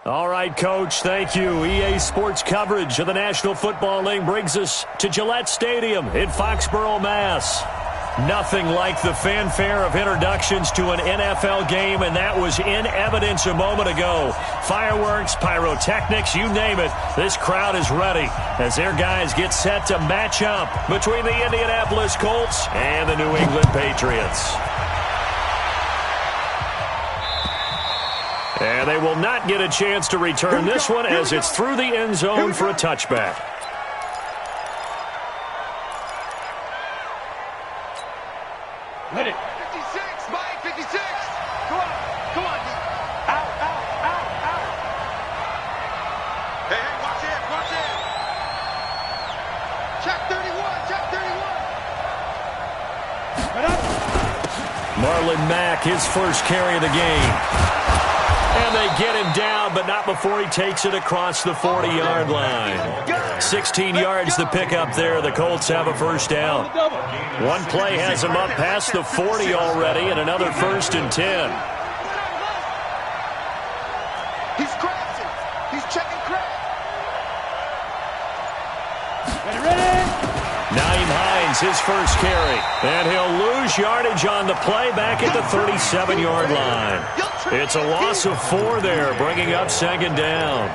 All right, Coach, thank you. EA Sports coverage of the National Football League brings us to Gillette Stadium in Foxborough, Mass. Nothing like the fanfare of introductions to an NFL game, and that was in evidence a moment ago. Fireworks, pyrotechnics, you name it. This crowd is ready as their guys get set to match up between the Indianapolis Colts and the New England Patriots. And they will not get a chance to return this one as it's through the end zone for a touchback. Hit it. 56, Mike, 56. Come on, come on. Out, out, out, out. Hey, hey, watch it, watch it. Check 31, check 31. Marlon Mack, his first carry of the game. And they get him down, but not before he takes it across the 40-yard line. 16 yards to pick up there. The Colts have a first down. One play has him up past the 40 already, and another 1st and 10. He's crashing. He's checking crack. Naeem Hines, his first carry. And he'll lose yardage on the play back at the 37-yard line. It's a loss of 4 there, bringing up 2nd down.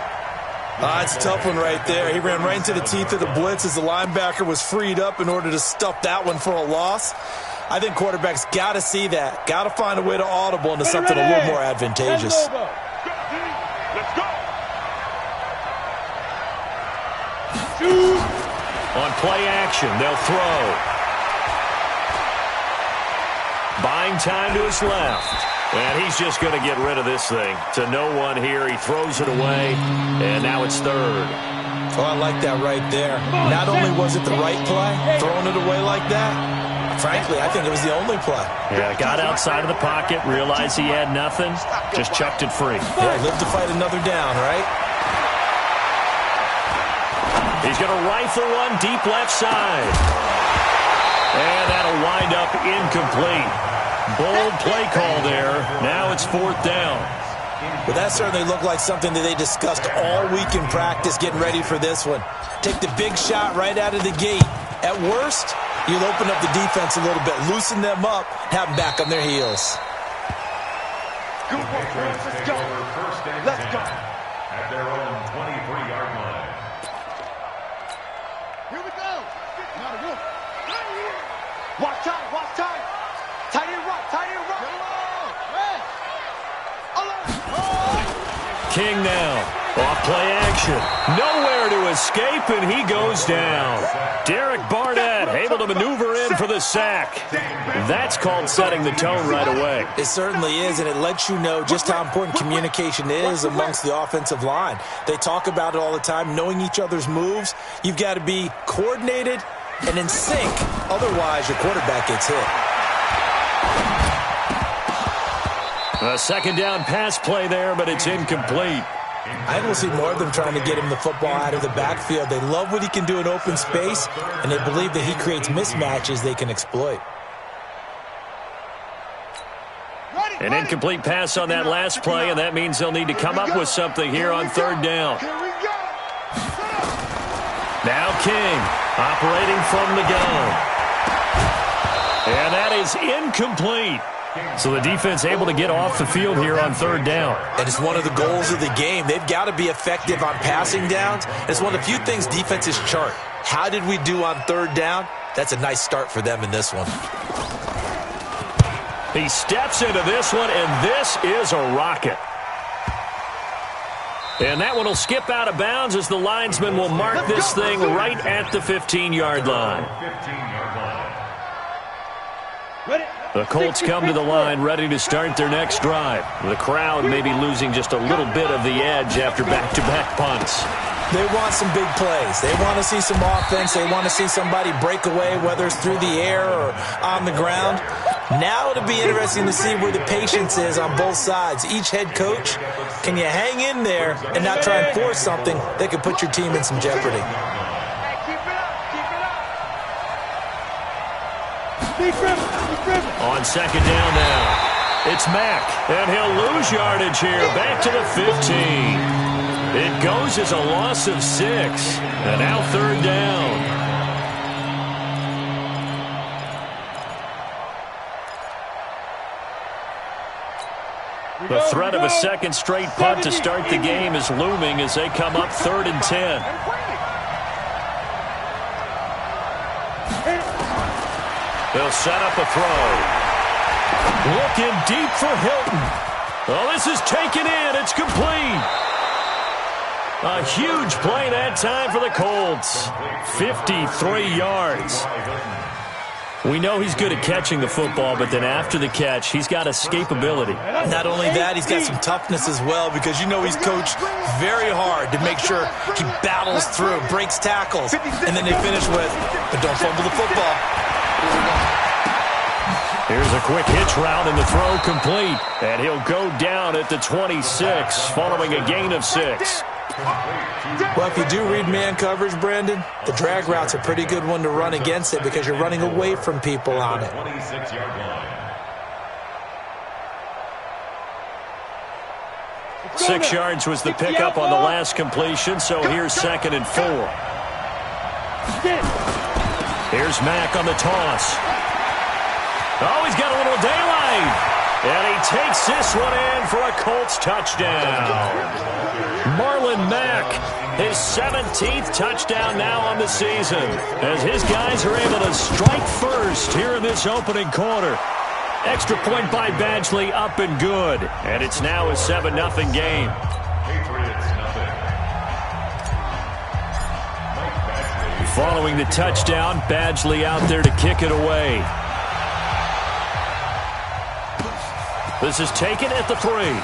It's a tough one right there. He ran right into the teeth of the blitz as the linebacker was freed up in order to stuff that one for a loss. I think quarterbacks got to see that. Got to find a way to audible into something a little more advantageous. Let's go. On play action, they'll throw. Buying time to his left. And he's just going to get rid of this thing. To no one here. He throws it away, and now it's 3rd. Oh, I like that right there. Not only was it the right play, throwing it away like that, frankly, I think it was the only play. Yeah, got outside of the pocket, realized he had nothing, just chucked it free. Yeah, live to fight another down, right? He's going to rifle one deep left side. And that'll wind up incomplete. Bold play call there. Now it's 4th down. Well, that certainly looked like something that they discussed all week in practice getting ready for this one. Take the big shot right out of the gate. At worst, you'll open up the defense a little bit, loosen them up, have them back on their heels. Good work, boys. Let's go. Let's go. At their own 23-yard line. Here we go. Watch time, watch time. Tight end rock, tight end rock. King now. Off play action. Nowhere to escape, and he goes down. Derek Barnett able to maneuver in for the sack. That's called setting the tone right away. It certainly is, and it lets you know just how important communication is amongst the offensive line. They talk about it all the time, knowing each other's moves. You've got to be coordinated and in sync. Otherwise, your quarterback gets hit. A 2nd down pass play there, but it's incomplete. I will see more of them trying to get him the football out of the backfield. They love what he can do in open space, and they believe that he creates mismatches they can exploit. An incomplete pass on that last play, and that means they'll need to come up with something here on 3rd down. Now King operating from the gun. And that is incomplete. So the defense able to get off the field here on 3rd down. And it's one of the goals of the game. They've got to be effective on passing downs. It's one of the few things defenses chart. How did we do on 3rd down? That's a nice start for them in this one. He steps into this one, and this is a rocket. And that one will skip out of bounds as the linesman will mark this thing right at the 15-yard line. The Colts come to the line ready to start their next drive. The crowd may be losing just a little bit of the edge after back-to-back punts. They want some big plays. They want to see some offense. They want to see somebody break away, whether it's through the air or on the ground. Now it'll be interesting to see where the patience is on both sides. Each head coach, can you hang in there and not try and force something that could put your team in some jeopardy? On 2nd down now. It's Mack, and he'll lose yardage here. Back to the 15. It goes as a loss of 6, and now third down. The threat of a second straight punt to start the game is looming as they come up 3rd and 10. They'll set up a throw. Looking deep for Hilton. Oh, this is taken in. It's complete. A huge play that time for the Colts. 53 yards. We know he's good at catching the football, but then after the catch, he's got escapability. Not only that, he's got some toughness as well, because you know he's coached very hard to make sure he battles through, breaks tackles, and then they finish with, but don't fumble the football. Here's a quick hitch route, and the throw complete. And he'll go down at the 26, following a gain of 6. Well, if you do read man coverage, Brandon, the drag route's a pretty good one to run against it because you're running away from people on it. 26-yard line. 6 yards was the pickup on the last completion, so here's 2nd and 4. Here's Mack on the toss. Oh, he's got a little daylight. And he takes this one in for a Colts touchdown. Marlon Mack, his 17th touchdown now on the season, as his guys are able to strike first here in this opening quarter. Extra point by Badgley, up and good. And it's now a 7-0 game. Patriots, nothing. Following the touchdown, Badgley out there to kick it away. This is taken at the 3. And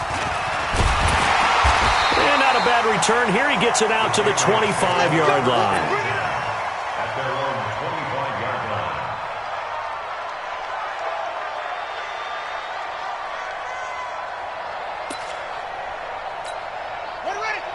not a bad return here. He gets it out to the 25-yard line. At their own 25-yard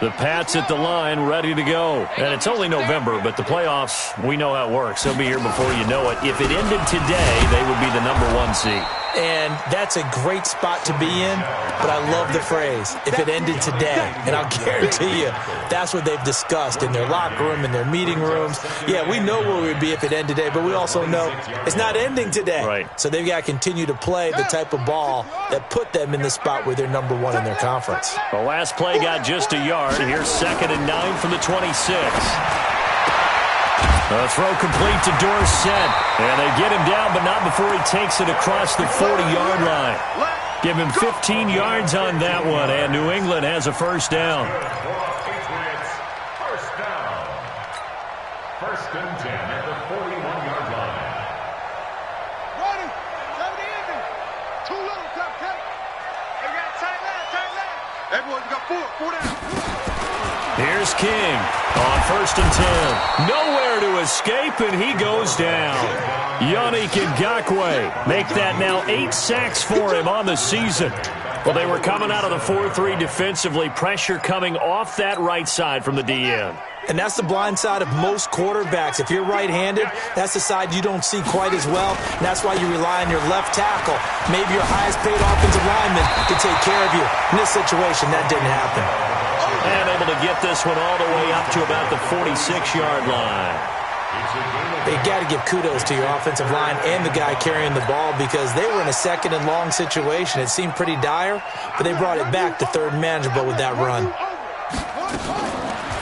line. The Pats at the line, ready to go. And it's only November, but the playoffs, we know how it works. They'll be here before you know it. If it ended today, they would be the #1 seed. And that's a great spot to be in, but I love the phrase, if it ended today. And I'll guarantee you, that's what they've discussed in their locker room, in their meeting rooms. Yeah, we know where we'd be if it ended today, but we also know it's not ending today. Right. So they've got to continue to play the type of ball that put them in the spot where they're #1 in their conference. The last play got just a yard. Here's 2nd and 9 from the 26. A throw complete to Dorsett. And they get him down, but not before he takes it across the 40-yard line. Give him 15 yards on that one, and New England has a first down. Patriots, first down. 1st and 10 at the 41-yard line. Running. Tell the end. Too little, top cut. They got tight line. Everyone's got 4 down. Here's King on 1st and 10. Nowhere to escape, and he goes down. Yannick Ngakoue make that now 8 sacks for him on the season. Well, they were coming out of the 4-3 defensively. Pressure coming off that right side from the DN. And that's the blind side of most quarterbacks. If you're right-handed, that's the side you don't see quite as well. And that's why you rely on your left tackle. Maybe your highest-paid offensive lineman to take care of you. In this situation, that didn't happen. And able to get this one all the way up to about the 46-yard line. They got to give kudos to your offensive line and the guy carrying the ball because they were in a 2nd and long situation. It seemed pretty dire, but they brought it back to 3rd and manageable with that run.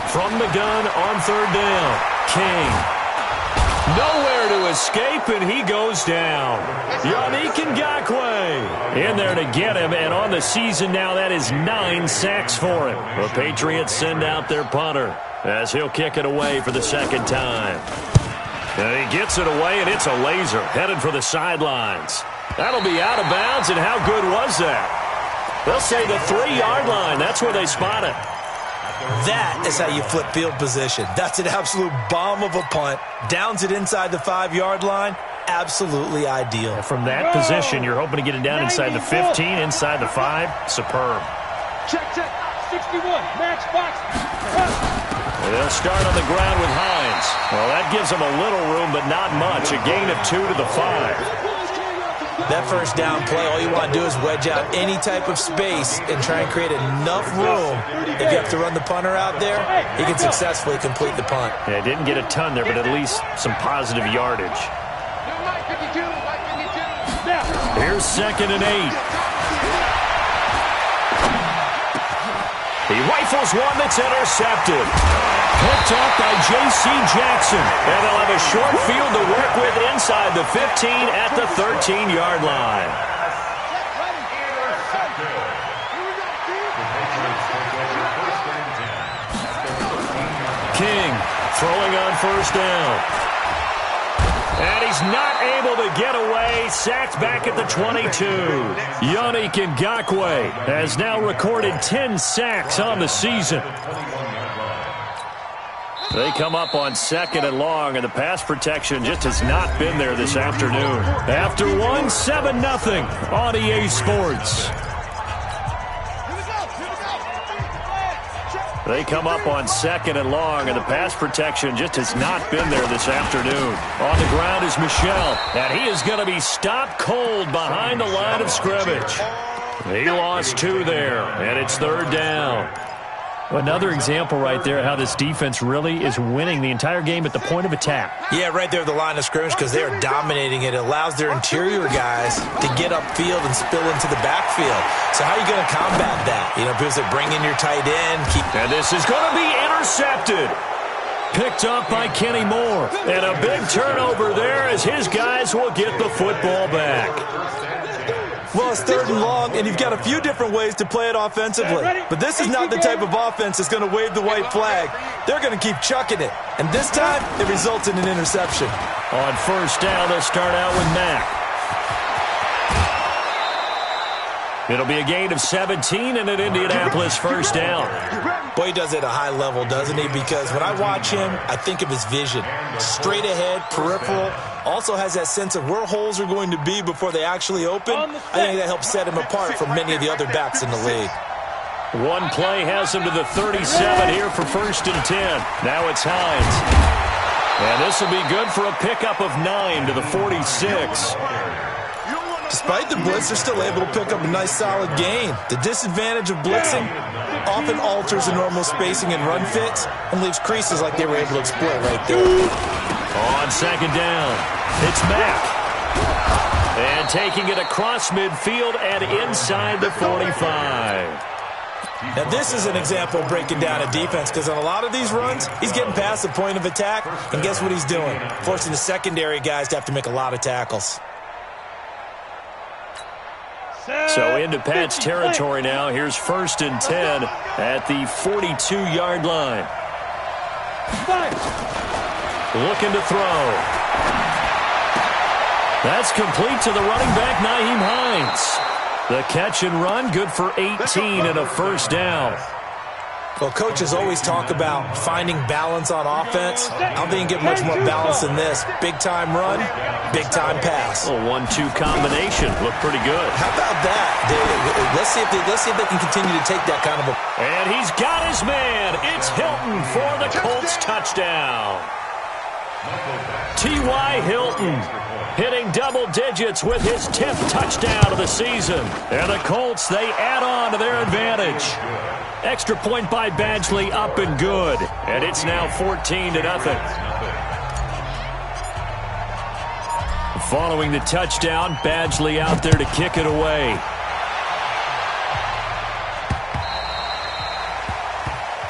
From the gun on 3rd down, King. Nowhere to escape, and he goes down. Yannick Ngakoue in there to get him, and on the season now, that is 9 sacks for him. The Patriots send out their punter as he'll kick it away for the 2nd time. And he gets it away, and it's a laser headed for the sidelines. That'll be out of bounds, and how good was that? They'll say the 3-yard line. That's where they spot it. That is how you flip field position. That's an absolute bomb of a punt. Downs it inside the 5-yard line. Absolutely ideal. From that position, you're hoping to get it down inside the 15, inside the 5. Superb. Check. 61. Match box. They'll start on the ground with Hines. Well, that gives them a little room, but not much. A gain of 2 to the 5. That first down play, all you want to do is wedge out any type of space and try and create enough room. If you have to run the punter out there, he can successfully complete the punt. Yeah, didn't get a ton there, but at least some positive yardage. Here's 2nd and 8. He rifles one that's intercepted. Picked up by J.C. Jackson. And they'll have a short field to work with inside the 15 at the 13-yard line. King throwing on first down. And he's not able to get away. Sacked back at the 22. Yannick Ngakoue has now recorded 10 sacks on the season. They come up on 2nd and long, and the pass protection just has not been there this afternoon. After one, 7-0 on EA Sports. They come up on 2nd and long, and the pass protection just has not been there this afternoon. On the ground is Michel, and he is going to be stopped cold behind the line of scrimmage. He lost 2 there, and it's 3rd down. Another example right there how this defense really is winning the entire game at the point of attack. Yeah, right there at the line of scrimmage because they are dominating it. It allows their interior guys to get upfield and spill into the backfield. So how are you going to combat that? You know, because they bring in your tight end. And this is going to be intercepted. Picked up by Kenny Moore. And a big turnover there as his guys will get the football back. Well, it's 3rd and long, and you've got a few different ways to play it offensively. But this is not the type of offense that's going to wave the white flag. They're going to keep chucking it. And this time, it results in an interception. On first down, they'll start out with Mack. It'll be a gain of 17 and an Indianapolis first down. Boy, he does it at a high level, doesn't he? Because when I watch him, I think of his vision. Straight ahead, peripheral. Also has that sense of where holes are going to be before they actually open. I think that helps set him apart from many of the other backs in the league. One play has him to the 37 here for 1st and 10. Now it's Hines. And this will be good for a pickup of 9 to the 46. Despite the blitz, they're still able to pick up a nice solid gain. The disadvantage of blitzing often alters the normal spacing and run fits and leaves creases like they were able to exploit right there. On 2nd down, it's Mack. And taking it across midfield and inside the 45. Now, this is an example of breaking down a defense because on a lot of these runs, he's getting past the point of attack, and guess what he's doing? Forcing the secondary guys to have to make a lot of tackles. So into Pat's territory now. Here's 1st and 10 at the 42-yard line. Looking to throw. That's complete to the running back, Nyheim Hines. The catch and run, good for 18 and a first down. Well, coaches always talk about finding balance on offense. I don't think you get much more balance than this. Big-time run, big-time pass. A 1-2 combination. Looked pretty good. How about that? Let's see if they can continue to take that kind of a... And he's got his man. It's Hilton for the Colts touchdown. T.Y. Hilton hitting double digits with his 10th touchdown of the season. And the Colts, they add on to their advantage. Extra point by Badgley, up and good. And it's now 14-0. Following the touchdown, Badgley out there to kick it away.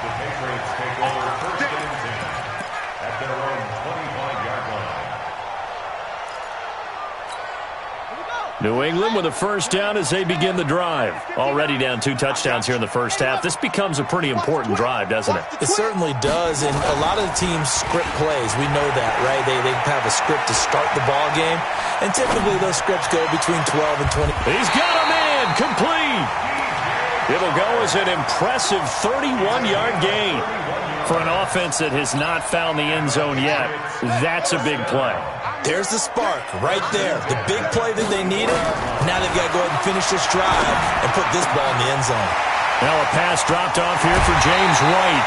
The Patriots take over 1st and 10 at their own 25-yard line. New England with a first down as they begin the drive. Already down 2 touchdowns here in the first half. This becomes a pretty important drive, doesn't it? It certainly does, and a lot of the teams script plays. We know that, right? They have a script to start the ball game, and typically those scripts go between 12 and 20. He's got a man, complete. It'll go as an impressive 31-yard gain. For an offense that has not found the end zone yet, that's a big play. There's the spark right there. The big play that they needed. Now they've got to go ahead and finish this drive and put this ball in the end zone. Now a pass dropped off here for James White.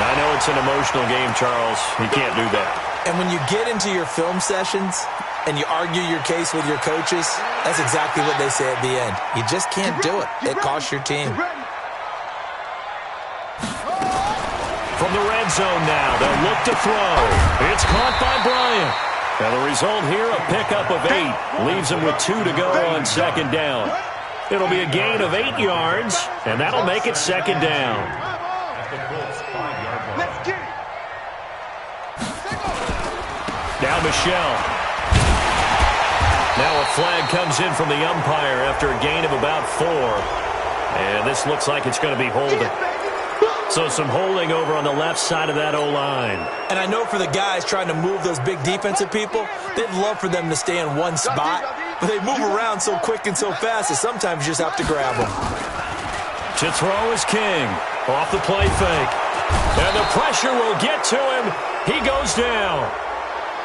Now I know it's an emotional game, Charles. You can't do that. And when you get into your film sessions, and you argue your case with your coaches, that's exactly what they say at the end. You just can't do it. It costs your team. From the red zone now, they'll look to throw. It's caught by Bryant. And the result here, a pickup of 8. Leaves him with 2 to go on second down. It'll be a gain of 8 yards, and that'll make it second down. Now Michelle. Now a flag comes in from the umpire after a gain of about 4. And this looks like it's going to be holding. So some holding over on the left side of that O-line. And I know for the guys trying to move those big defensive people, they'd love for them to stay in one spot. But they move around so quick and so fast that sometimes you just have to grab them. To throw is King. Off the play fake. And the pressure will get to him. He goes down.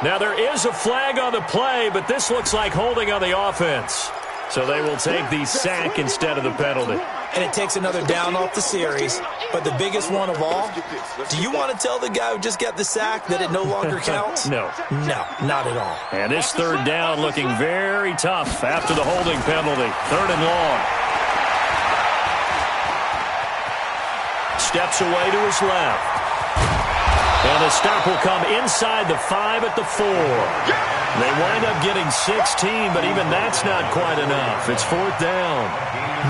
Now there is a flag on the play, but this looks like holding on the offense. So they will take the sack instead of the penalty. And it takes another down off the series. But the biggest one of all, do you want to tell the guy who just got the sack that it no longer counts? No. No, not at all. And this third down looking very tough after the holding penalty. 3rd and long. Steps away to his left. And the stop will come inside the 5 at the 4. They wind up getting 16, but even that's not quite enough. It's 4th down.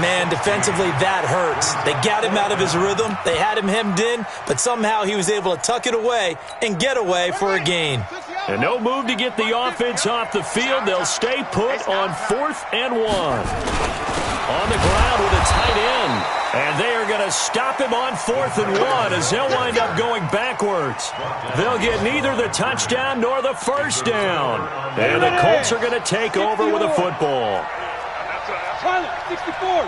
Man, defensively, that hurts. They got him out of his rhythm. They had him hemmed in, but somehow he was able to tuck it away and get away for a gain. And no move to get the offense off the field. They'll stay put on 4th and 1. On the ground with a tight end. And they are going to stop him on 4th and 1 as they'll wind up going backwards. They'll get neither the touchdown nor the first down. And the Colts are going to take over with a football. 64.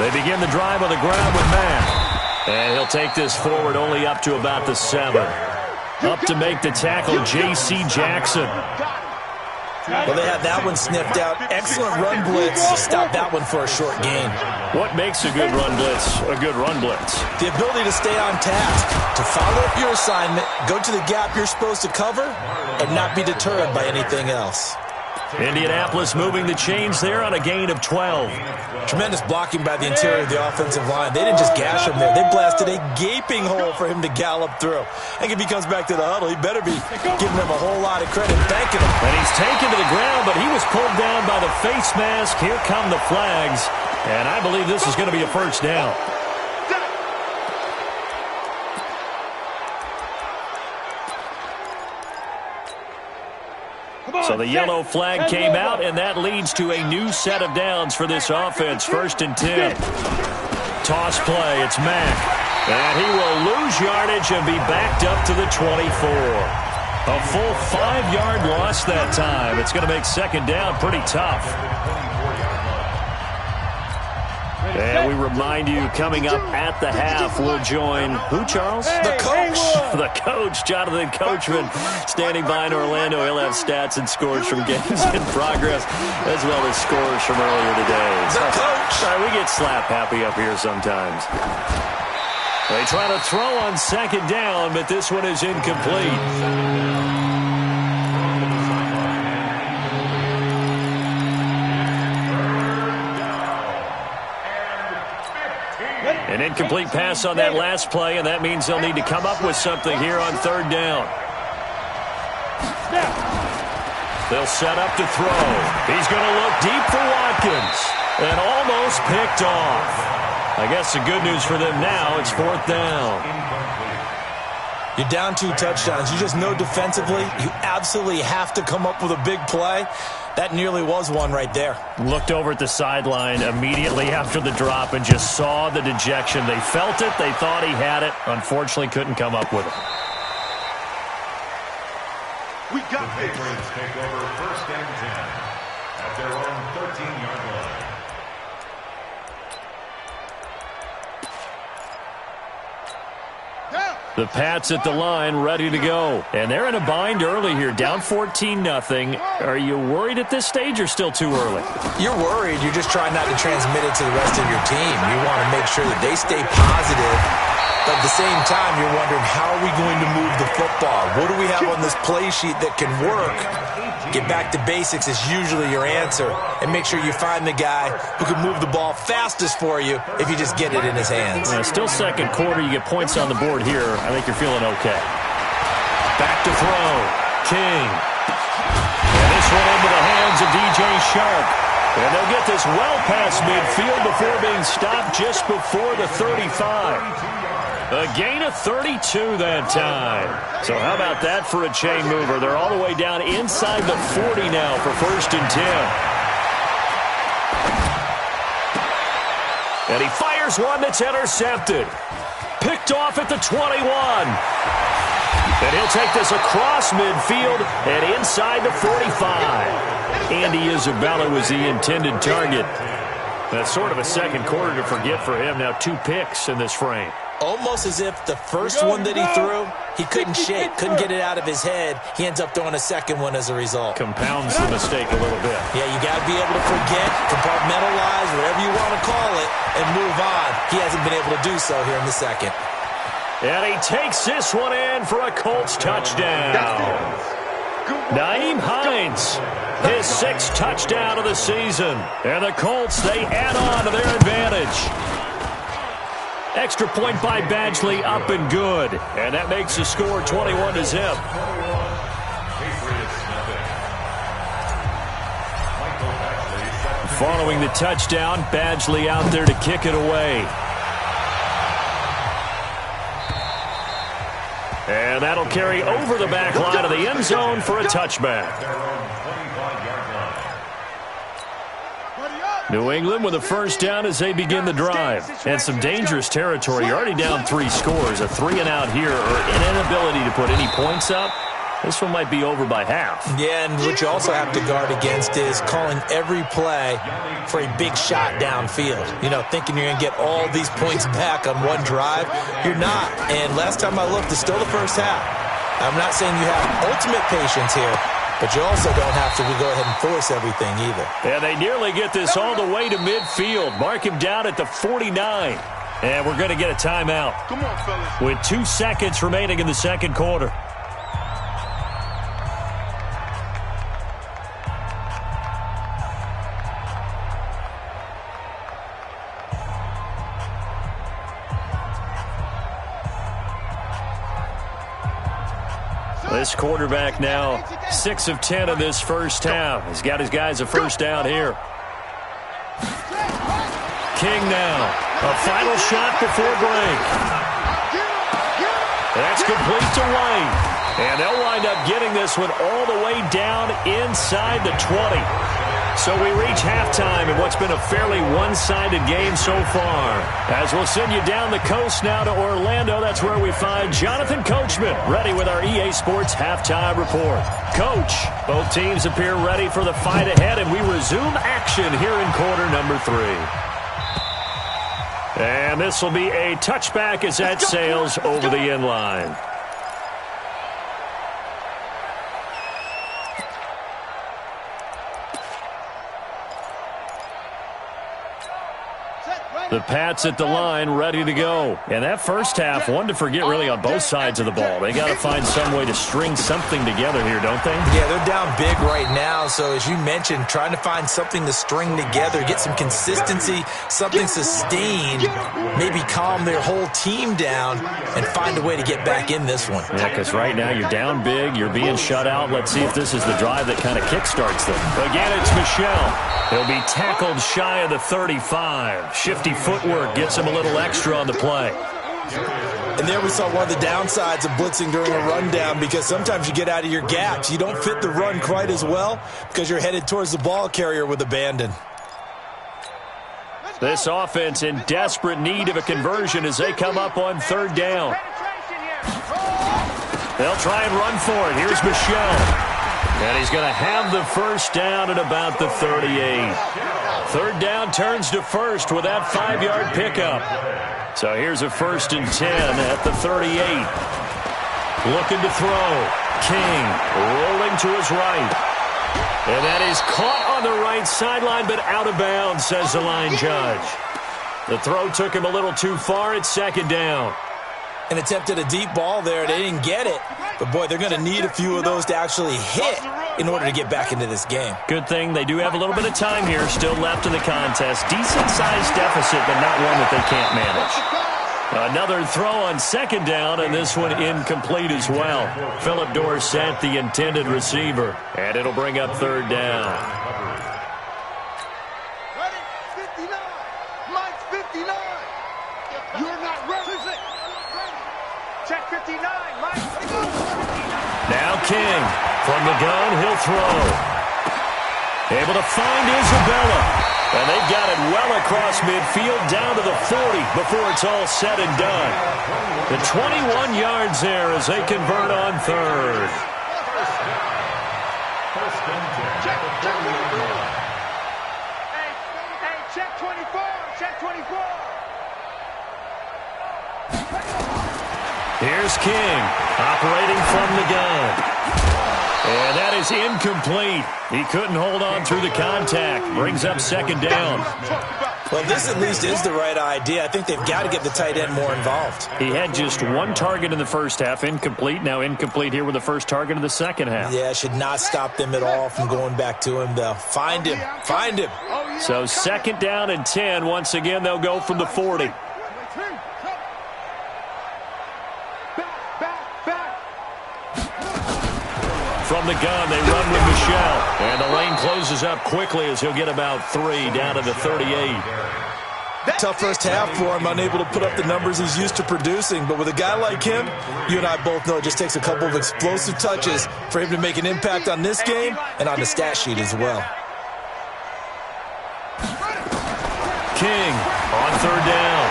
They begin the drive on the ground with Matt. And he'll take this forward only up to about the 7. Up to make the tackle, J.C. Jackson. Well, they had that one sniffed out. Excellent run blitz. Stop that one for a short gain. What makes a good run blitz a good run blitz? The ability to stay on task, to follow up your assignment, go to the gap you're supposed to cover, and not be deterred by anything else. Indianapolis moving the chains there on a gain of 12. Tremendous blocking by the interior of the offensive line. They didn't just gash him there. They blasted a gaping hole for him to gallop through. And if he comes back to the huddle, he better be giving them a whole lot of credit, thanking him. And he's taken to the ground, but he was pulled down by the face mask. Here come the flags. And I believe this is going to be a first down. So the yellow flag came out, and that leads to a new set of downs for this offense. 1st and 10. Toss play. It's Mack. And he will lose yardage and be backed up to the 24. A full 5-yard loss that time. It's going to make second down pretty tough. And we remind you, coming up at the half, we'll join who, Charles? The coach. The coach, Jonathan Coachman, standing by in Orlando. He'll have stats and scores from games in progress, as well as scores from earlier today. The coach. We get slap happy up here sometimes. They try to throw on second down, but this one is incomplete. An incomplete pass on that last play, and that means they'll need to come up with something here on 3rd down. They'll set up to throw. He's going to look deep for Watkins, and almost picked off. I guess the good news for them now, it's 4th down. You're down 2 touchdowns. You just know defensively you absolutely have to come up with a big play. That nearly was one right there. Looked over at the sideline immediately after the drop and just saw the dejection. They felt it. They thought he had it. Unfortunately, couldn't come up with it. We got this. Take over 1st and 10 at their own 13-yard line. The Pats at the line, ready to go. And they're in a bind early here, down 14-0. Are you worried at this stage or still too early? You're worried. You're just trying not to transmit it to the rest of your team. You want to make sure that they stay positive But at the same time, you're wondering, how are we going to move the football? What do we have on this play sheet that can work? Get back to basics is usually your answer. And make sure you find the guy who can move the ball fastest for you if you just get it in his hands. Yeah, still second quarter. You get points on the board here. I think you're feeling okay. Back to throw. King. And this one into the hands of DJ Shark. And they'll get this well past midfield before being stopped just before the 35. A gain of 32 that time. So how about that for a chain mover? They're all the way down inside the 40 now for 1st and 10. And he fires one that's intercepted. Picked off at the 21. And he'll take this across midfield and inside the 45. Andy Isabella was the intended target. That's sort of a second quarter to forget for him. Now 2 picks in this frame. Almost as if the first one that he threw, he couldn't shake, couldn't get it out of his head. He ends up throwing a second one as a result. Compounds the mistake a little bit. Yeah, you got to be able to forget, compartmentalize, whatever you want to call it, and move on. He hasn't been able to do so here in the second. And he takes this one in for a Colts touchdown. Nyheim Hines, his 6th touchdown of the season. And the Colts, they add on to their advantage. Extra point by Badgley, up and good. And that makes the score 21-0. Following the touchdown, Badgley out there to kick it away. And that'll carry over the back line of the end zone for a touchback. New England with a first down as they begin the drive. And some dangerous territory. You're already down 3 scores. A 3-and-out here, or an inability to put any points up. This one might be over by half. Yeah, and what you also have to guard against is calling every play for a big shot downfield. You know, thinking you're going to get all these points back on one drive. You're not. And last time I looked, it's still the first half. I'm not saying you have ultimate patience here, but you also don't have to go ahead and force everything either. And they nearly get this all the way to midfield. Mark him down at the 49. And we're going to get a timeout. Come on, fellas. With 2 seconds remaining in the second quarter. This quarterback now 6 of 10 in this first half. He's got his guys a first down here. King now. A final shot before break. That's complete to White. And they'll wind up getting this one all the way down inside the 20. So we reach halftime in what's been a fairly one-sided game so far. As we'll send you down the coast now to Orlando, that's where we find Jonathan Coachman ready with our EA Sports Halftime Report. Coach, both teams appear ready for the fight ahead, and we resume action here in quarter number 3. And this will be a touchback as that sails over the end line. The Pats at the line, ready to go. And that first half, one to forget really on both sides of the ball. They got to find some way to string something together here, don't they? Yeah, they're down big right now. So as you mentioned, trying to find something to string together, get some consistency, something sustained, maybe calm their whole team down and find a way to get back in this one. Yeah, because right now you're down big, you're being shut out. Let's see if this is the drive that kind of kickstarts them. Again, it's Michel. He'll be tackled shy of the 35. Shifty footwork gets him a little extra on the play. And there we saw one of the downsides of blitzing during a rundown, because sometimes you get out of your gaps. You don't fit the run quite as well because you're headed towards the ball carrier with abandon. This offense in desperate need of a conversion as they come up on 3rd down. They'll try and run for it. Here's Michel. And he's going to have the first down at about the 38. 3rd down turns to first with that 5-yard pickup. So here's a 1st and 10 at the 38. Looking to throw. King rolling to his right. And that is caught on the right sideline, but out of bounds, says the line judge. The throw took him a little too far. It's 2nd down. and attempted a deep ball there. They didn't get it. But, boy, they're going to need a few of those to actually hit in order to get back into this game. Good thing they do have a little bit of time here still left in the contest. Decent-sized deficit, but not one that they can't manage. Another throw on second down, and this one incomplete as well. Philip Dorsett, the intended receiver. And it'll bring up third down. Ready? 59. Mike's 59. You're not ready. Check 59, Mike. Now King. From the gun, he'll throw. Able to find Isabella. And they've got it well across midfield down to the 40 before it's all said and done. The 21 yards there as they convert on third. Hey, check 24. Check 24. Here's King operating from the gun. And that is incomplete. He couldn't hold on through the contact. Brings up second down. Well, this at least is the right idea. I think they've got to get the tight end more involved. He had just one target in the first half, incomplete. Now incomplete here with the first target of the second half. Yeah, should not stop them at all from going back to him, though. Find him. Find him. So second down and 10. Once again, they'll go from the 40. From the gun, they run with Michelle. And the lane closes up quickly as he'll get about 3 down to the 38. Tough first half for him, unable to put up the numbers he's used to producing. But with a guy like him, you and I both know it just takes a couple of explosive touches for him to make an impact on this game and on the stat sheet as well. King on third down.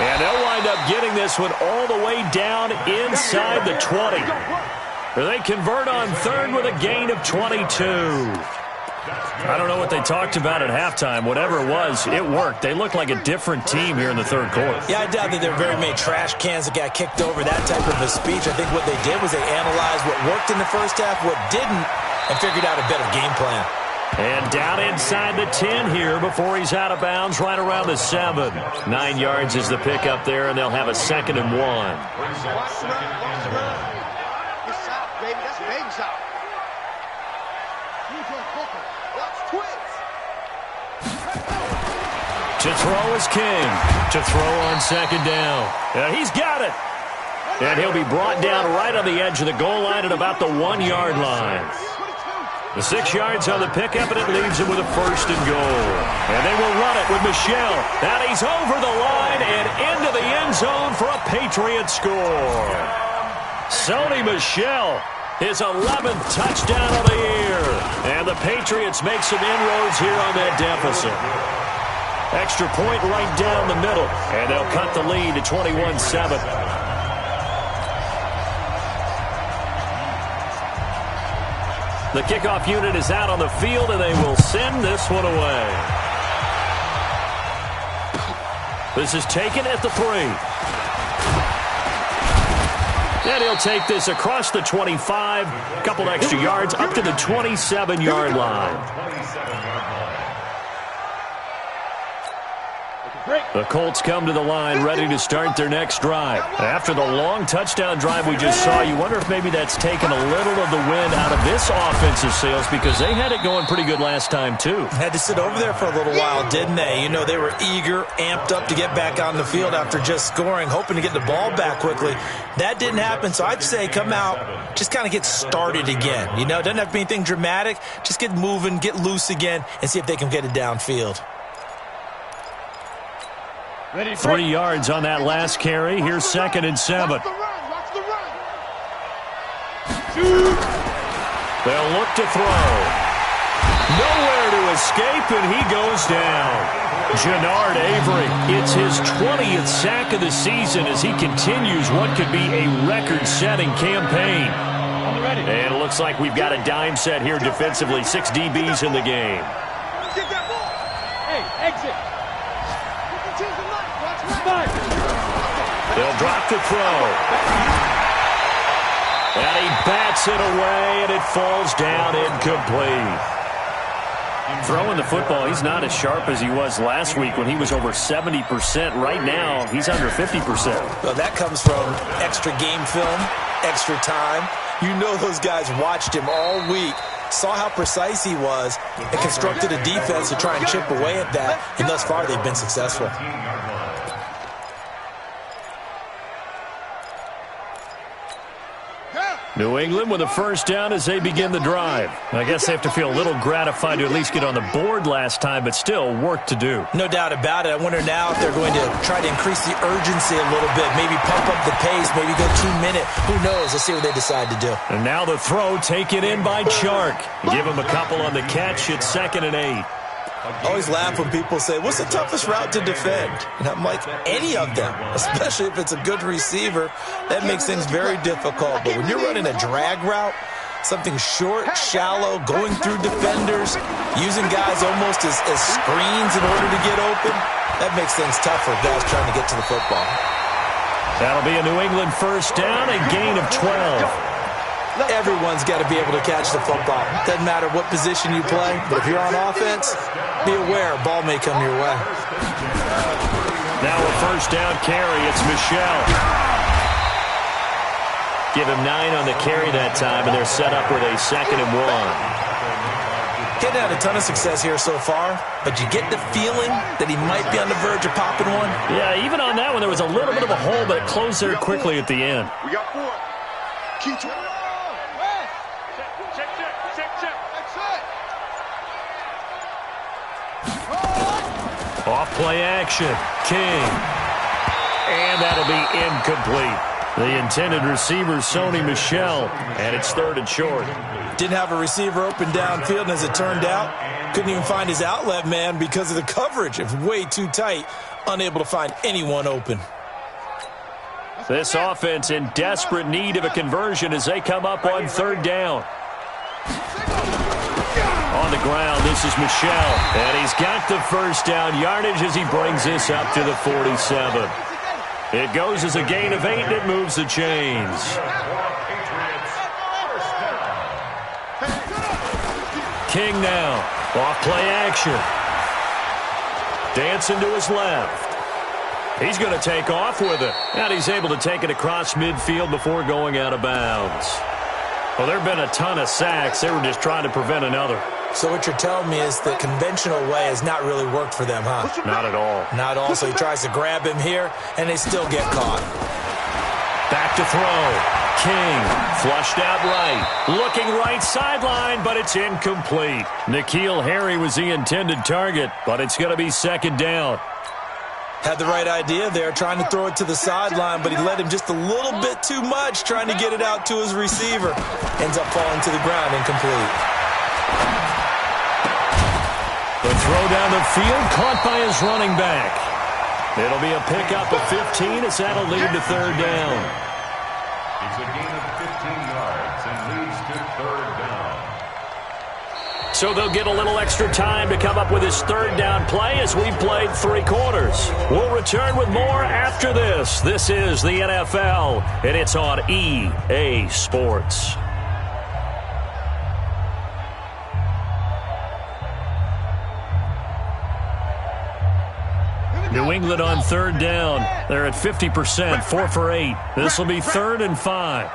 And they'll wind up getting this one all the way down inside the 20. They convert on third with a gain of 22. I don't know what they talked about at halftime. Whatever it was, it worked. They look like a different team here in the third quarter. Yeah, I doubt that there are very many trash cans that got kicked over, that type of a speech. I think what they did was they analyzed what worked in the first half, what didn't, and figured out a better game plan. And down inside the 10 here before he's out of bounds, right around the 7. 9 yards is the pickup there, and they'll have a 2nd and 1. To throw is King. To throw on second down. He's got it. And he'll be brought down right on the edge of the goal line at about the 1 yard line. The 6 yards on the pickup, and it leaves him with a 1st and goal. And they will run it with Michelle. And he's over the line and into the end zone for a Patriot score. Sony Michel, his 11th touchdown of the year. And the Patriots make some inroads here on that deficit. Extra point right down the middle. And they'll cut the lead to 21-7. The kickoff unit is out on the field, and they will send this one away. This is taken at the 3. And he'll take this across the 25, a couple extra yards, up to the 27-yard line. The Colts come to the line ready to start their next drive. After the long touchdown drive we just saw, you wonder if maybe that's taken a little of the wind out of this offensive sails because they had it going pretty good last time too. Had to sit over there for a little while, didn't they? You know, they were eager, amped up to get back on the field after just scoring, hoping to get the ball back quickly. That didn't happen, so I'd say come out, just kind of get started again. You know, it doesn't have to be anything dramatic. Just get moving, get loose again, and see if they can get it downfield. 3 yards on that last carry. Here's 2nd and 7. They'll look to throw. Nowhere to escape, and he goes down. Jannard Avery, it's his 20th sack of the season as he continues what could be a record-setting campaign. And it looks like we've got a dime set here defensively. 6 DBs in the game. Hey, exit. They'll drop the throw. And he bats it away, and it falls down incomplete. Throwing the football, he's not as sharp as he was last week when he was over 70%. Right now, he's under 50%. Well, that comes from extra game film, extra time. You know those guys watched him all week, saw how precise he was, and constructed a defense to try and chip away at that, and thus far they've been successful. New England with a first down as they begin the drive. I guess they have to feel a little gratified to at least get on the board last time, but still work to do. No doubt about it. I wonder now if they're going to try to increase the urgency a little bit, maybe pump up the pace, maybe go 2-minute. Who knows? Let's see what they decide to do. And now the throw taken in by Chark. Give him a couple on the catch. It's 2nd and 8. I always laugh when people say, what's the toughest route to defend? And I'm like, any of them, especially if it's a good receiver. That makes things very difficult. But when you're running a drag route, something short, shallow, going through defenders, using guys almost as screens in order to get open, that makes things tougher, guys trying to get to the football. That'll be a New England first down, a gain of 12. Everyone's got to be able to catch the football. Doesn't matter what position you play, but if you're on offense, be aware a ball may come your way. Now a first down carry. It's Michel. Give him 9 on the carry that time, and they're set up with a 2nd and 1. Getting had a ton of success here so far, but you get the feeling that he might be on the verge of popping one. Yeah, even on that one, there was a little bit of a hole, but it closed there quickly at the end. We got 4. Keep it. Off play action. King. And that'll be incomplete. The intended receiver, Sony Michel, and it's 3rd and short. Didn't have a receiver open downfield, and as it turned out, couldn't even find his outlet man because of the coverage. It was way too tight, unable to find anyone open. This offense in desperate need of a conversion as they come up on 3rd down. On the ground, this is Michel, and he's got the first down yardage as he brings this up to the 47. It goes as a gain of 8, and it moves the chains. King now, off play action. Dancing to his left. He's going to take off with it, and he's able to take it across midfield before going out of bounds. Well, there have been a ton of sacks. They were just trying to prevent another. So what you're telling me is the conventional way has not really worked for them, huh? Not at all. Not all. So he tries to grab him here, and they still get caught. Back to throw. King flushed out right. Looking right sideline, but it's incomplete. N'Keal Harry was the intended target, but it's going to be 2nd down. Had the right idea there, trying to throw it to the sideline, but he led him just a little bit too much, trying to get it out to his receiver. Ends up falling to the ground, incomplete. The throw down the field, caught by his running back. It'll be a pickup of 15 as that'll lead to 3rd down. It's a gain of 15 yards and leads to 3rd down. So they'll get a little extra time to come up with his 3rd down play as we've played 3 quarters. We'll return with more after this. This is the NFL, and it's on EA Sports. New England on 3rd down. They're at 50%, 4 for 8. This will be 3rd and 5.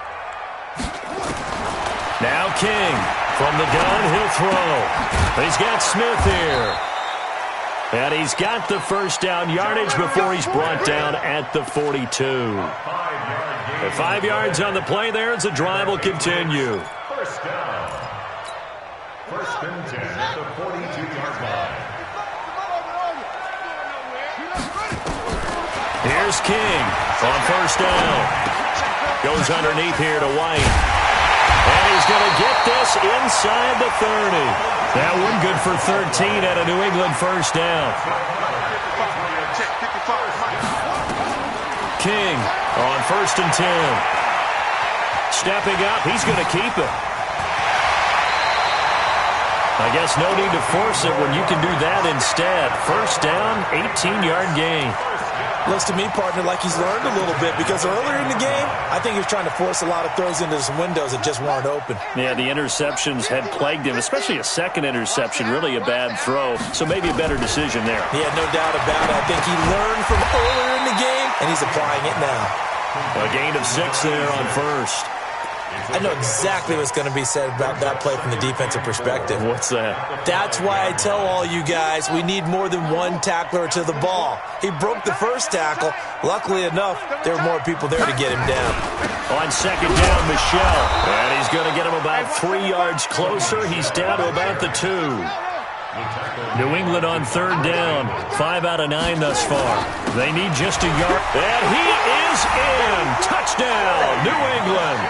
Now King. From the gun, he'll throw. He's got Smith here. And he's got the first down yardage before he's brought down at the 42. At 5 yards on the play there as the drive will continue. First down. 1st and 10 at the 42-yard line. Here's King on 1st down. Goes underneath here to White. And he's going to get this inside the 30. That one good for 13 at a New England first down. King on 1st and 10. Stepping up, he's going to keep it. I guess no need to force it when you can do that instead. First down, 18-yard gain. Looks to me, partner, like he's learned a little bit because earlier in the game, I think he was trying to force a lot of throws into some windows that just weren't open. Yeah, the interceptions had plagued him, especially a second interception, really a bad throw. So maybe a better decision there. Yeah, no doubt about it. I think he learned from earlier in the game, and he's applying it now. A gain of 6 there on first. I know exactly what's going to be said about that play from the defensive perspective. What's that? That's why I tell all you guys we need more than one tackler to the ball. He broke the first tackle. Luckily enough, there were more people there to get him down. On second down, Michelle. And he's going to get him about 3 yards closer. He's down to about the 2. New England on third down. 5 out of 9 thus far. They need just a yard. And he is in. Touchdown, New England.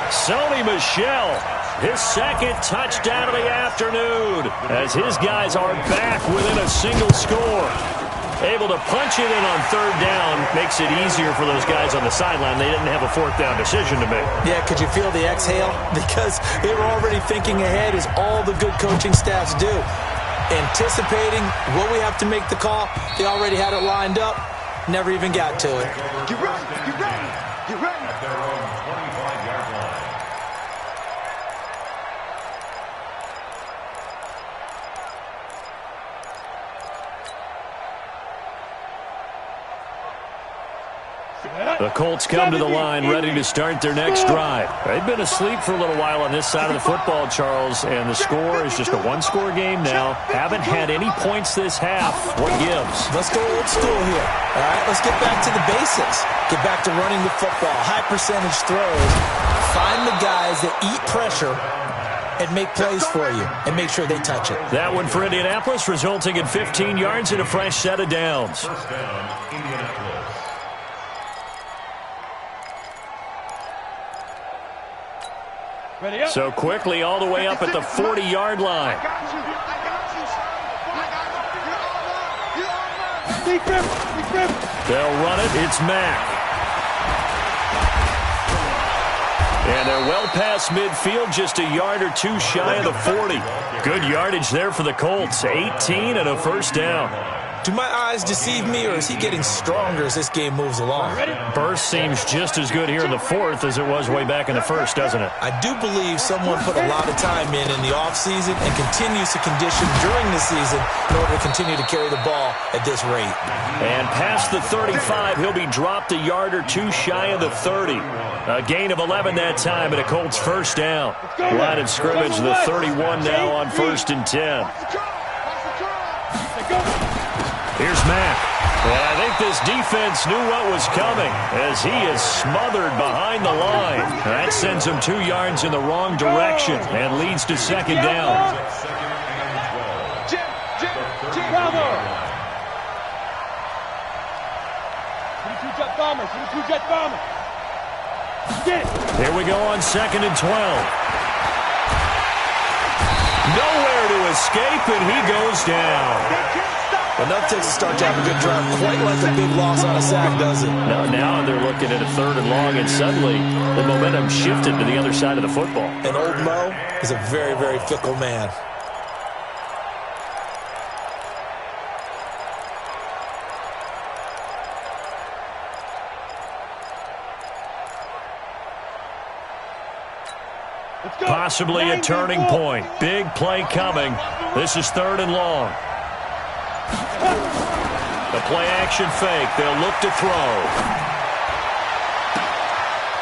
Sony Michel, his second touchdown of the afternoon, as his guys are back within a single score. Able to punch it in on third down makes it easier for those guys on the sideline. They didn't have a fourth down decision to make. Yeah, could you feel the exhale? Because they were already thinking ahead, as all the good coaching staffs do. Anticipating, will we have to make the call? They already had it lined up. Never even got to it. Get ready, get ready, get ready. At their own 25-yard line. The Colts come to the line ready to start their next drive. They've been asleep for a little while on this side of the football, Charles, and the score is just a one-score game now. Haven't had any points this half. What gives? Let's go old school here. All right, let's get back to the basics. Get back to running the football, high percentage throws. Find the guys that eat pressure and make plays for you and make sure they touch it. That one for Indianapolis, resulting in 15 yards and a fresh set of downs. First down, Indianapolis. So quickly all the way up at the 40-yard line. I got you, I got you. You're all mine. They'll run it. It's Mack. And they're well past midfield, just a yard or two shy of the 40. Good yardage there for the Colts. 18 and a first down. Do my eyes deceive me, or is he getting stronger as this game moves along? Burst seems just as good here in the fourth as it was way back in the first, doesn't it? I do believe someone put a lot of time in the offseason and continues to condition during the season in order to continue to carry the ball at this rate. And past the 35, he'll be dropped a yard or two shy of the 30. A gain of 11 that time and a Colts first down. Line of scrimmage, the 31 now on 1st and 10. Here's Mack. And I think this defense knew what was coming as he is smothered behind the line. That sends him 2 yards in the wrong direction and leads to second down. Bravo. Here we go on 2nd and 12. Nowhere to escape, and he goes down. Enough takes to start to have a good drive, quite like a big loss on a sack, does it? Now they're looking at a 3rd and long, and suddenly the momentum shifted to the other side of the football. And old Mo is a very, very fickle man. Possibly a turning point. Big play coming. This is 3rd and long. The play-action fake. They'll look to throw.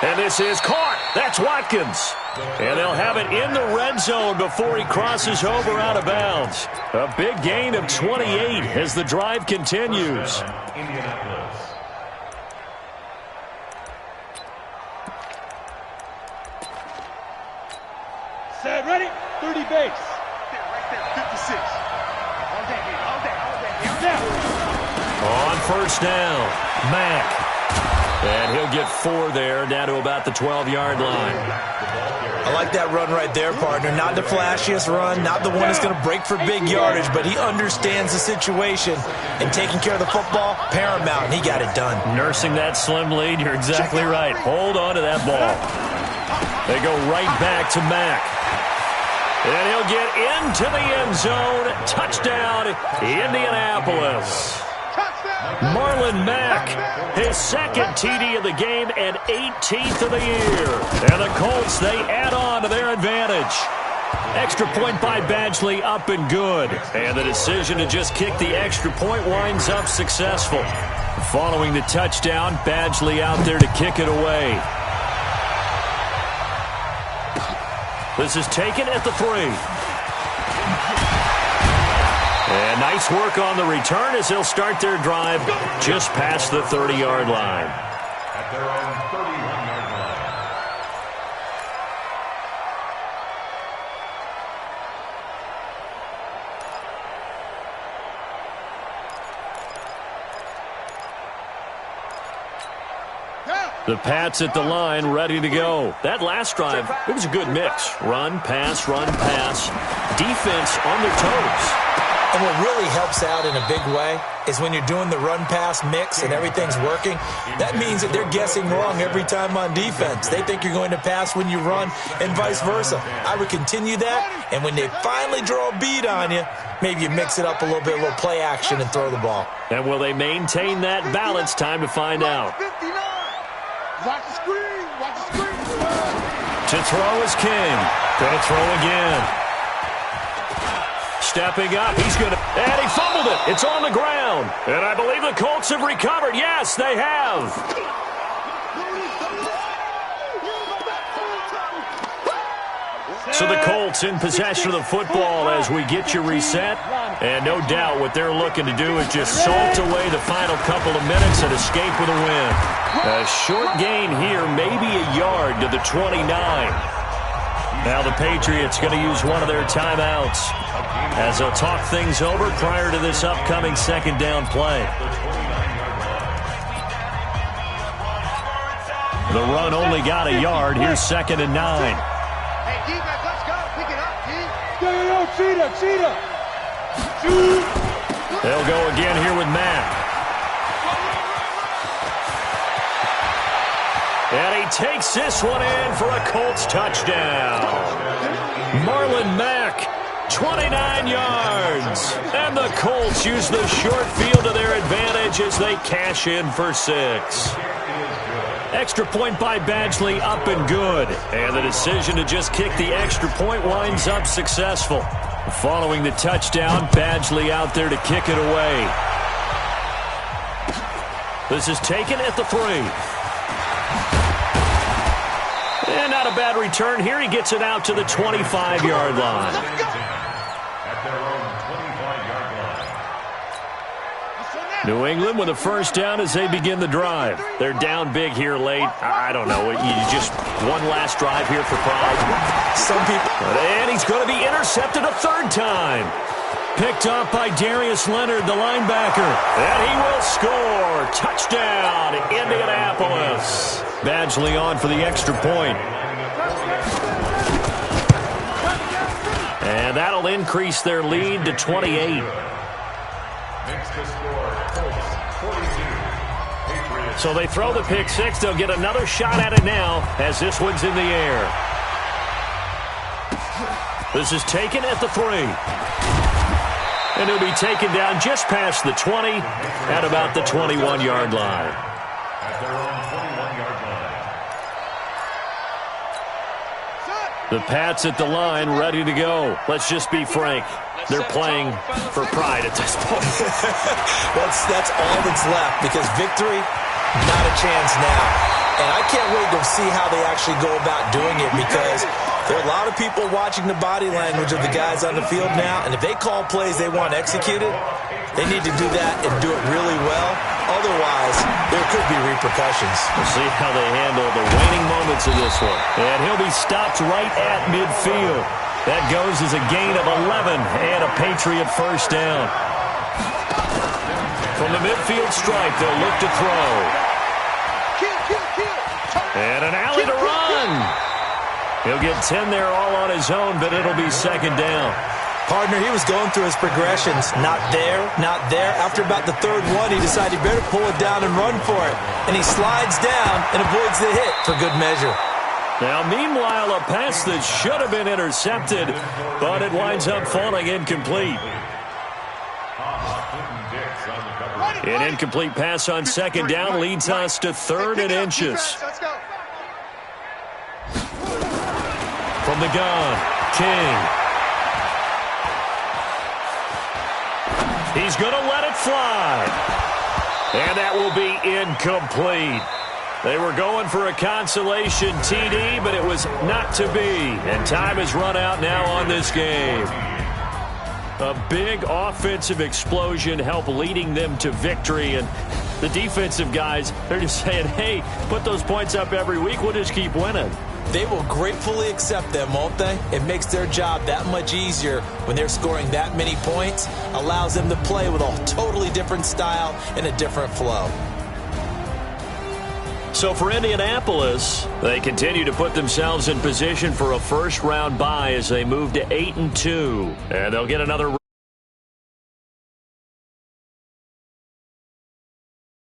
And this is caught. That's Watkins. And they'll have it in the red zone before he crosses over out of bounds. A big gain of 28 as the drive continues. Indianapolis. Set, ready? 30 base. There, right there, 56. All day, all day, all day. Here now. On first down, Mack. And he'll get 4 there, down to about the 12-yard line. I like that run right there, partner. Not the flashiest run, not the one that's going to break for big yardage, but he understands the situation, and taking care of the football, paramount, and he got it done. Nursing that slim lead, you're exactly right. Hold on to that ball. They go right back to Mack. And he'll get into the end zone. Touchdown, Indianapolis. Marlon Mack, his second TD of the game and 18th of the year. And the Colts, they add on to their advantage. Extra point by Badgley, up and good. And the decision to just kick the extra point winds up successful. Following the touchdown, Badgley out there to kick it away. This is taken at the 3. And nice work on the return as they'll start their drive just past the 30-yard line. At their own 31-yard line. The Pats at the line, ready to go. That last drive, it was a good mix. Run, pass, defense on their toes. And what really helps out in a big way is when you're doing the run-pass mix and everything's working, that means that they're guessing wrong every time on defense. They think you're going to pass when you run and vice versa. I would continue that, and when they finally draw a bead on you, maybe you mix it up a little bit, a little play action, and throw the ball. And will they maintain that balance? Time to find out. Watch the screen. Watch the screen. To throw is King. Going to throw again. Stepping up, he's going to, and he fumbled it. It's on the ground. And I believe the Colts have recovered. Yes, they have. So the Colts in possession of the football as we get you reset. And no doubt what they're looking to do is just salt away the final couple of minutes and escape with a win. A short gain here, maybe a yard to the 29. Now the Patriots going to use one of their timeouts as they'll talk things over prior to this upcoming second down play. The run only got a yard. Here's 2nd and 9. Hey, defense, let's go. Pick it up, D. Cheetah. They'll go again here with Mack. And he takes this one in for a Colts touchdown. Marlon Mack, 29 yards. And the Colts use the short field to their advantage as they cash in for 6. Extra point by Badgley, up and good. And the decision to just kick the extra point winds up successful. Following the touchdown, Badgley out there to kick it away. This is taken at the 3. And not a bad return here. He gets it out to the 25-yard line. At their own 25-yard line. New England with a first down as they begin the drive. They're down big here late. I don't know. You just one last drive here for pride. Some people. And he's going to be intercepted a 3rd time. Picked up by Darius Leonard, the linebacker. And he will score. Touchdown, Indianapolis. Badgley on for the extra point. And that'll increase their lead to 28. Next to score, Colts 42. Patriots. So they throw the pick 6. They'll get another shot at it now as this one's in the air. This is taken at the 3. And it'll be taken down just past the 20 at about the 21-yard line. At their own 21-yard line. The Pats at the line, ready to go. Let's just be frank. They're playing for pride at this point. That's all that's left because victory, not a chance now. And I can't wait to see how they actually go about doing it because there are a lot of people watching the body language of the guys on the field now. And if they call plays they want executed, they need to do that and do it really well. Otherwise, there could be repercussions. We'll see how they handle the waning moments of this one. And he'll be stopped right at midfield. That goes as a gain of 11 and a Patriot first down. From the midfield stripe, they'll look to throw. And an alley to run. He'll get 10 there all on his own, but it'll be 2nd down. Partner, he was going through his progressions. Not there, not there. After about the 3rd one, he decided he better pull it down and run for it. And he slides down and avoids the hit for good measure. Now, meanwhile, a pass that should have been intercepted, but it winds up falling incomplete. on the cover. An incomplete pass on second down leads us to 3rd and inches. Let's go. From the gun, King. He's going to let it fly. And that will be incomplete. They were going for a consolation TD, but it was not to be. And time has run out now on this game. A big offensive explosion helped leading them to victory. And the defensive guys, they're just saying, hey, put those points up every week. We'll just keep winning. They will gratefully accept them, won't they? It makes their job that much easier when they're scoring that many points. Allows them to play with a totally different style and a different flow. So for Indianapolis, they continue to put themselves in position for a first-round bye as they move to 8-2. And they'll get another